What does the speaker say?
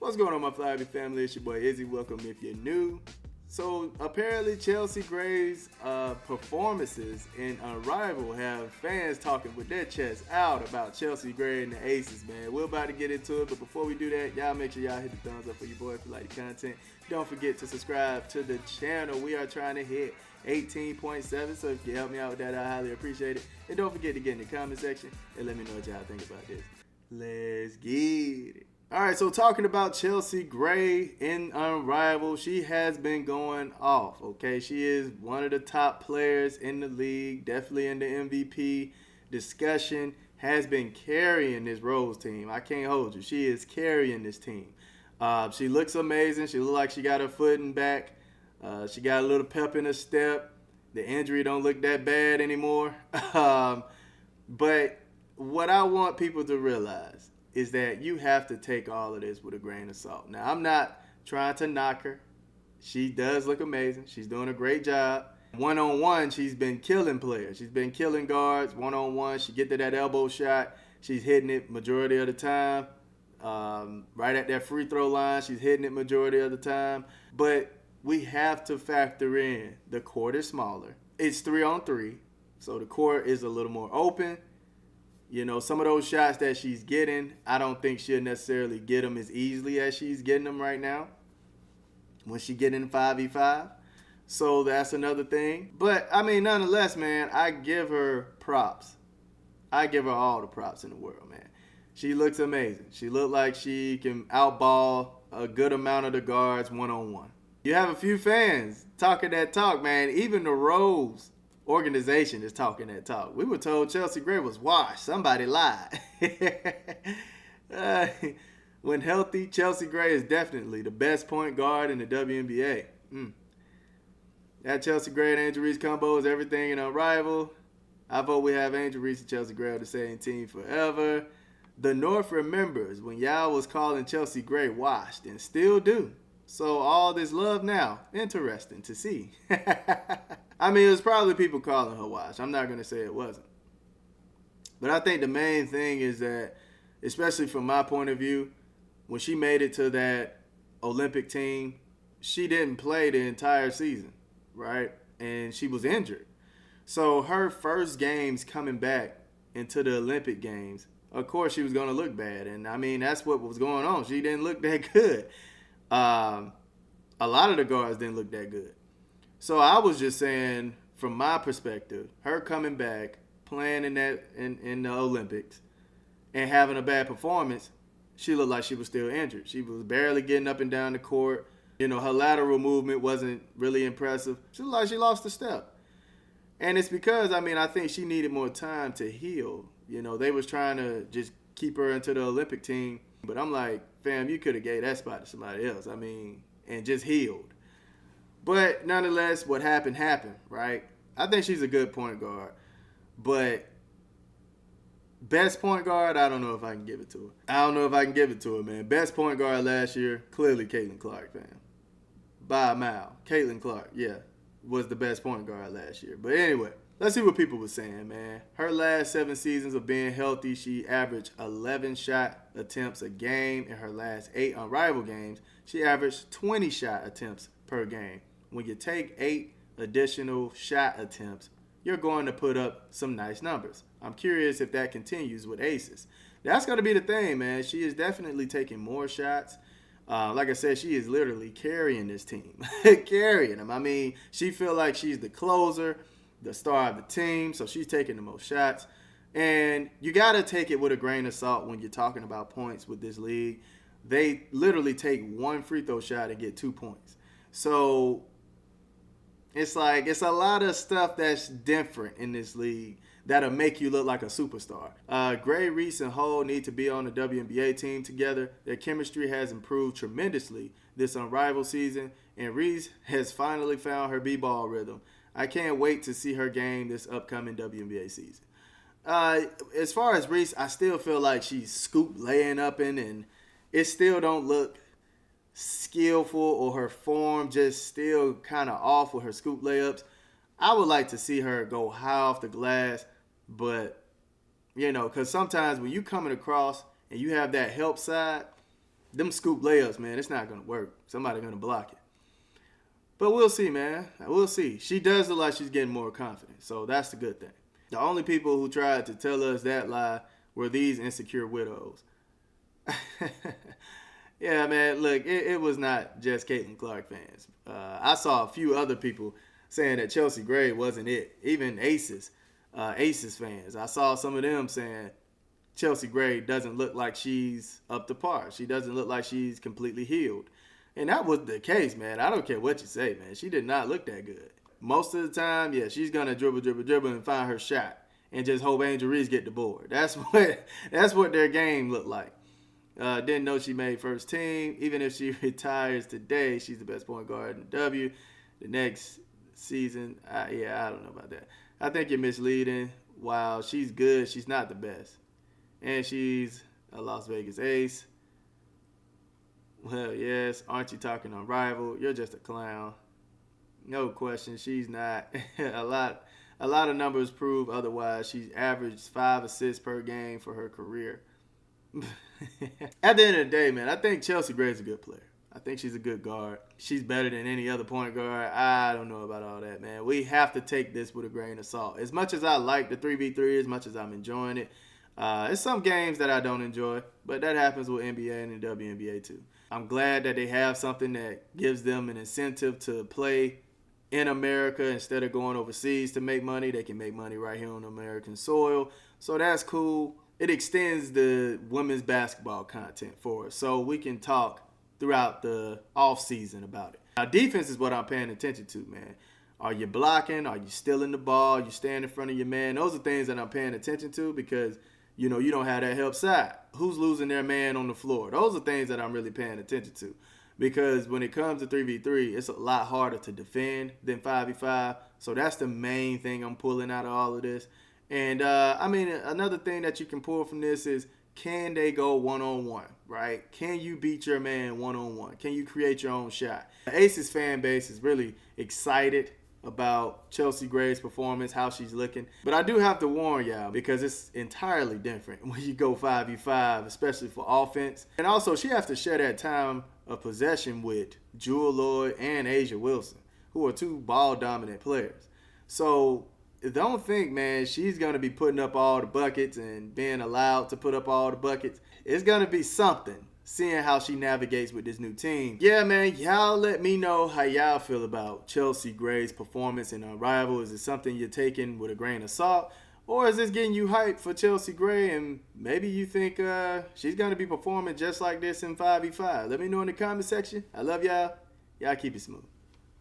What's going on, my Flyby family? It's your boy Izzy. Welcome if you're new. So apparently Chelsea Gray's performances in Unrivaled have fans talking with their chests out about Chelsea Gray and the Aces, man. We're about to get into it, but before we do that, y'all make sure y'all hit the thumbs up for your boy if you like the content. Don't forget to subscribe to the channel. We are trying to hit 18.7, so if you help me out with that, I highly appreciate it. And don't forget to get in the comment section and let me know what y'all think about this. Let's get it. All right, so talking about Chelsea Gray in Unrivaled, she has been going off, okay? She is one of the top players in the league, definitely in the MVP discussion, has been carrying this Rose team. I can't hold you. She is carrying this team. She looks amazing. She looks like she got her footing back. She got a little pep in her step. The injury don't look that bad anymore. But what I want people to realize is that you have to take all of this with a grain of salt. Now, I'm not trying to knock her. She does look amazing. She's doing a great job. One-on-one, she's been killing players. She's been killing guards. One-on-one, she get to that elbow shot. She's hitting it majority of the time. Right at that free throw line, she's hitting it majority of the time. But we have to factor in the court is smaller. It's 3-on-3, so the court is a little more open. You know, some of those shots that she's getting, I don't think she'll necessarily get them as easily as she's getting them right now when she get in 5v5. So that's another thing. But, I mean, nonetheless, man, I give her props. I give her all the props in the world, man. She looks amazing. She looked like she can outball a good amount of the guards one-on-one. You have a few fans talking that talk, man. Even the Rose organization is talking that talk. We were told Chelsea Gray was washed. Somebody lied. When healthy, Chelsea Gray is definitely the best point guard in the WNBA. That Chelsea Gray and Angel Reese combo is everything in Unrivaled. I vote we have Angel Reese and Chelsea Gray on the same team forever. The North remembers when y'all was calling Chelsea Gray washed and still do. So all this love now, interesting to see. I mean, it was probably people calling her washed. I'm not going to say it wasn't. But I think the main thing is that, especially from my point of view, when she made it to that Olympic team, she didn't play the entire season, right? And she was injured. So her first games coming back into the Olympic games, of course she was going to look bad. And, I mean, that's what was going on. She didn't look that good. A lot of the guards didn't look that good. So I was just saying, from my perspective, her coming back, playing in the Olympics, and having a bad performance, she looked like she was still injured. She was barely getting up and down the court. You know, her lateral movement wasn't really impressive. She looked like she lost a step. And it's because, I mean, I think she needed more time to heal. You know, they was trying to just keep her into the Olympic team. But I'm like, fam, you could have gave that spot to somebody else. I mean, and just healed. But nonetheless, what happened, right? I think she's a good point guard. But best point guard, I don't know if I can give it to her. Man. Best point guard last year, clearly Caitlin Clark, fam. By a mile. Caitlin Clark, yeah, was the best point guard last year. But anyway, let's see what people were saying, man. Her last 7 seasons of being healthy, she averaged 11 shot attempts a game. In her last 8 Unrivaled games, she averaged 20 shot attempts per game. When you take 8 additional shot attempts, you're going to put up some nice numbers. I'm curious if that continues with Aces. That's going to be the thing, man. She is definitely taking more shots. Like I said, she is literally carrying this team. Carrying them. I mean, she feel like she's the closer, the star of the team, so she's taking the most shots. And you got to take it with a grain of salt when you're talking about points with this league. They literally take 1 free throw shot and get 2 points. So it's like, it's a lot of stuff that's different in this league that'll make you look like a superstar. Gray, Reese, and Hull need to be on the WNBA team together. Their chemistry has improved tremendously this Unrivaled season, and Reese has finally found her b-ball rhythm. I can't wait to see her game this upcoming WNBA season. As far as Reese, I still feel like she's scoop laying up in, and it still don't look skillful, or her form just still kind of off with her scoop layups. I would like to see her go high off the glass, but, you know, because sometimes when you coming across and you have that help side, them scoop layups, man, it's not going to work. Somebody's going to block it. But we'll see, man. We'll see. She does look like she's getting more confident, so that's the good thing. The only people who tried to tell us that lie were these insecure widows. Yeah, man, look, it was not just Caitlin Clark fans. I saw a few other people saying that Chelsea Gray wasn't it. Even Aces fans. I saw some of them saying Chelsea Gray doesn't look like she's up to par. She doesn't look like she's completely healed. And that was the case, man. I don't care what you say, man. She did not look that good. Most of the time, yeah, she's going to dribble, and find her shot. And just hope Angel Reese get the board. That's what their game looked like. Didn't know she made first team. Even if she retires today, she's the best point guard in the W. The next season, I don't know about that. I think you're misleading. While she's good, she's not the best. And she's a Las Vegas ace. Well, yes, aren't you talking Unrivaled? You're just a clown. No question, she's not. a lot of numbers prove otherwise. She's averaged 5 assists per game for her career. At the end of the day, man, I think Chelsea Gray's a good player. I think she's a good guard. She's better than any other point guard. I don't know about all that, man. We have to take this with a grain of salt. As much as I like the 3v3, as much as I'm enjoying it, it's some games that I don't enjoy, but that happens with NBA and the WNBA too. I'm glad that they have something that gives them an incentive to play in America instead of going overseas to make money. They can make money right here on American soil. So that's cool. It extends the women's basketball content for us so we can talk throughout the off season about it. Now, defense is what I'm paying attention to, man. Are you blocking? Are you stealing the ball? Are you staying in front of your man? Those are things that I'm paying attention to because, you don't have that help side. Who's losing their man on the floor? Those are things that I'm really paying attention to because when it comes to 3v3, it's a lot harder to defend than 5v5. So that's the main thing I'm pulling out of all of this. And, another thing that you can pull from this is, can they go one-on-one, right? Can you beat your man one-on-one? Can you create your own shot? The Aces fan base is really excited about Chelsea Gray's performance, how she's looking. But I do have to warn y'all because it's entirely different when you go 5v5, especially for offense. And also, she has to share that time of possession with Jewel Lloyd and Asia Wilson, who are two ball-dominant players. So don't think, man, she's going to be putting up all the buckets and being allowed to put up all the buckets. It's going to be something, seeing how she navigates with this new team. Yeah, man, y'all let me know how y'all feel about Chelsea Gray's performance in Unrivaled. Is it something you're taking with a grain of salt? Or is this getting you hyped for Chelsea Gray and maybe you think she's going to be performing just like this in 5v5? Let me know in the comment section. I love y'all. Y'all keep it smooth.